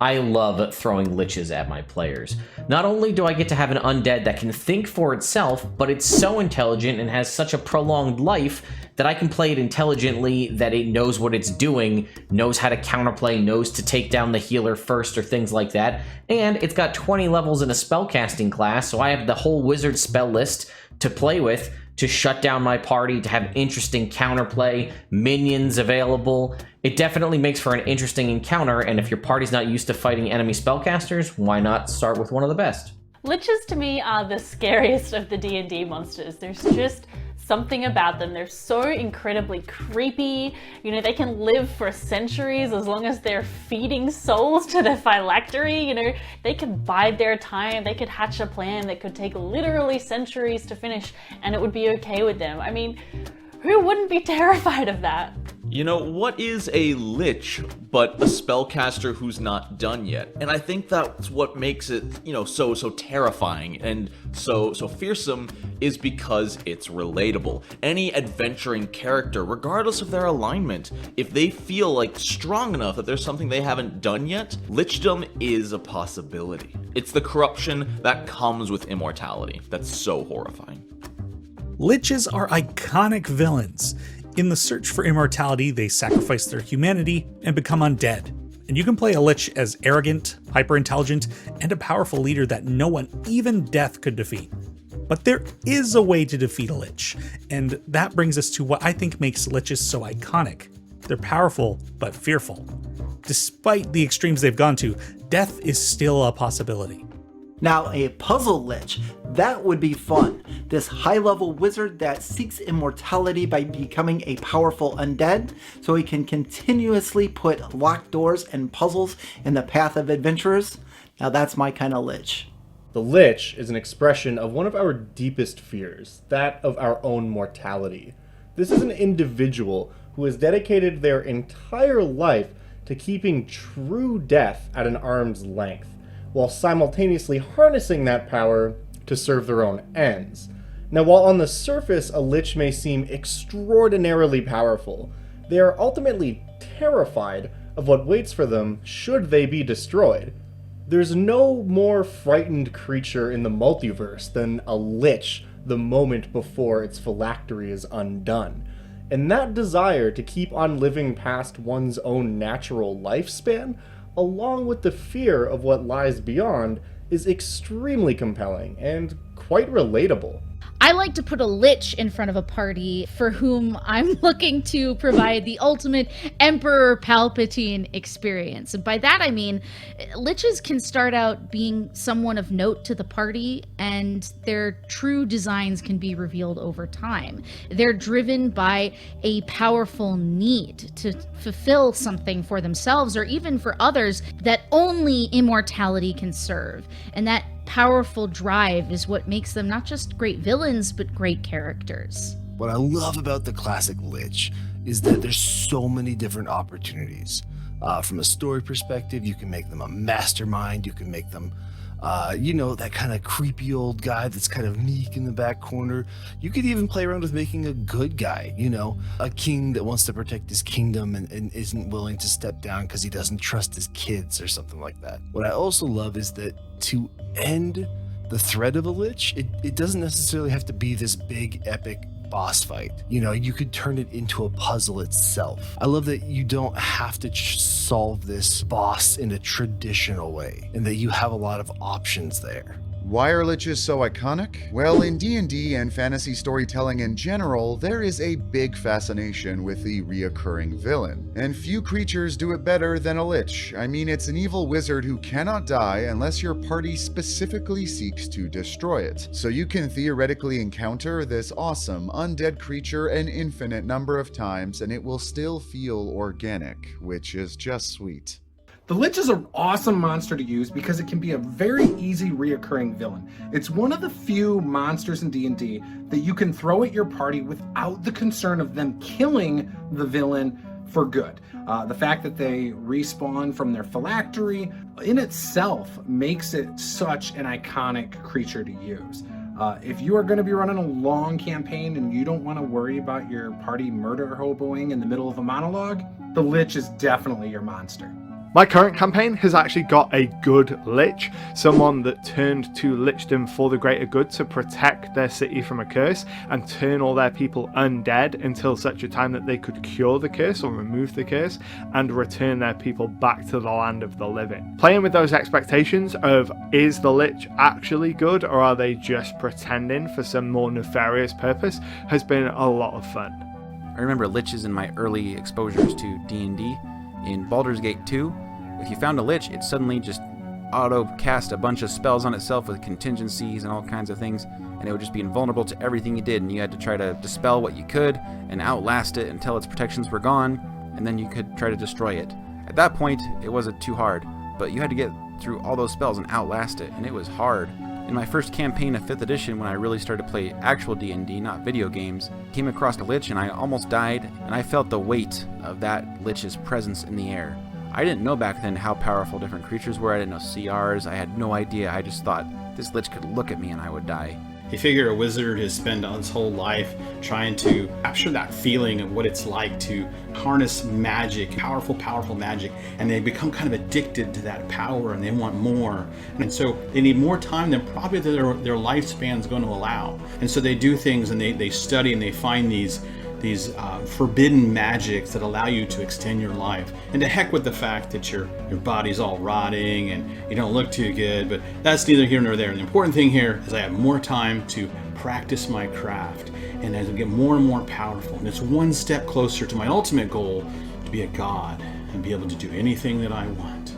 I love throwing liches at my players. Not only do I get to have an undead that can think for itself, but it's so intelligent and has such a prolonged life that I can play it intelligently, that it knows what it's doing, knows how to counterplay, knows to take down the healer first or things like that, and it's got 20 levels in a spellcasting class, so I have the whole wizard spell list to play with to shut down my party, to have interesting counterplay, minions available. It definitely makes for an interesting encounter, and if your party's not used to fighting enemy spellcasters, why not start with one of the best? Liches to me are the scariest of the D&D monsters. There's just something about them. They're so incredibly creepy. You know, they can live for centuries as long as they're feeding souls to their phylactery. You know, they could bide their time. They could hatch a plan that could take literally centuries to finish, and it would be okay with them. I mean, who wouldn't be terrified of that? You know, what is a lich but a spellcaster who's not done yet? And I think that's what makes it, you know, so terrifying and so fearsome, is because it's relatable. Any adventuring character, regardless of their alignment, if they feel like strong enough that there's something they haven't done yet, lichdom is a possibility. It's the corruption that comes with immortality that's so horrifying. Liches are iconic villains. In the search for immortality, they sacrifice their humanity and become undead. And you can play a lich as arrogant, hyper-intelligent, and a powerful leader that no one, even death, could defeat. But there is a way to defeat a lich, and that brings us to what I think makes liches so iconic. They're powerful, but fearful. Despite the extremes they've gone to, death is still a possibility. Now, a puzzle lich, that would be fun. This high-level wizard that seeks immortality by becoming a powerful undead, so he can continuously put locked doors and puzzles in the path of adventurers. Now that's my kind of lich. The lich is an expression of one of our deepest fears, that of our own mortality. This is an individual who has dedicated their entire life to keeping true death at an arm's length, while simultaneously harnessing that power to serve their own ends. Now, while on the surface a lich may seem extraordinarily powerful, they are ultimately terrified of what waits for them should they be destroyed. There's no more frightened creature in the multiverse than a lich the moment before its phylactery is undone. And that desire to keep on living past one's own natural lifespan, along with the fear of what lies beyond, is extremely compelling and quite relatable. I like to put a lich in front of a party for whom I'm looking to provide the ultimate Emperor Palpatine experience. And by that I mean, liches can start out being someone of note to the party, and their true designs can be revealed over time. They're driven by a powerful need to fulfill something for themselves or even for others that only immortality can serve. And that powerful drive is what makes them not just great villains, but great characters. What I love about the classic Lich is that there's so many different opportunities. From a story perspective, you can make them a mastermind, you can make them that kind of creepy old guy that's kind of meek in the back corner. You could even play around with making a good guy, a king that wants to protect his kingdom and isn't willing to step down because he doesn't trust his kids or something like that. What I also love is that to end the thread of a lich, it doesn't necessarily have to be this big epic boss fight. You could turn it into a puzzle itself. I love that you don't have to solve this boss in a traditional way, and that you have a lot of options there. Why are liches so iconic? Well, in D&D and fantasy storytelling in general, there is a big fascination with the reoccurring villain. And few creatures do it better than a lich. I mean, it's an evil wizard who cannot die unless your party specifically seeks to destroy it. So you can theoretically encounter this awesome undead creature an infinite number of times and it will still feel organic, which is just sweet. The Lich is an awesome monster to use because it can be a very easy reoccurring villain. It's one of the few monsters in D&D that you can throw at your party without the concern of them killing the villain for good. The fact that they respawn from their phylactery in itself makes it such an iconic creature to use. If you are going to be running a long campaign and you don't want to worry about your party murder hoboing in the middle of a monologue, the Lich is definitely your monster. My current campaign has actually got a good lich, someone that turned to lichdom for the greater good to protect their city from a curse and turn all their people undead until such a time that they could cure the curse or remove the curse and return their people back to the land of the living. Playing with those expectations of, is the lich actually good or are they just pretending for some more nefarious purpose, has been a lot of fun. I remember liches in my early exposures to D&D. In Baldur's Gate 2, if you found a lich, it suddenly just auto-cast a bunch of spells on itself with contingencies and all kinds of things, and it would just be invulnerable to everything you did, and you had to try to dispel what you could and outlast it until its protections were gone, and then you could try to destroy it. At that point, it wasn't too hard, but you had to get through all those spells and outlast it, and it was hard. In my first campaign of 5th edition, when I really started to play actual D&D, not video games, I came across a lich and I almost died, and I felt the weight of that lich's presence in the air. I didn't know back then how powerful different creatures were. I didn't know CRs. I had no idea. I just thought this lich could look at me and I would die. You figure a wizard has spent his whole life trying to capture that feeling of what it's like to harness magic, powerful magic, and they become kind of addicted to that power and they want more. And so they need more time than probably their lifespan is going to allow. And so they do things and they study and they find these forbidden magics that allow you to extend your life. And to heck with the fact that your body's all rotting and you don't look too good, but that's neither here nor there. And the important thing here is I have more time to practice my craft, and as I get more and more powerful, and it's one step closer to my ultimate goal, to be a god and be able to do anything that I want.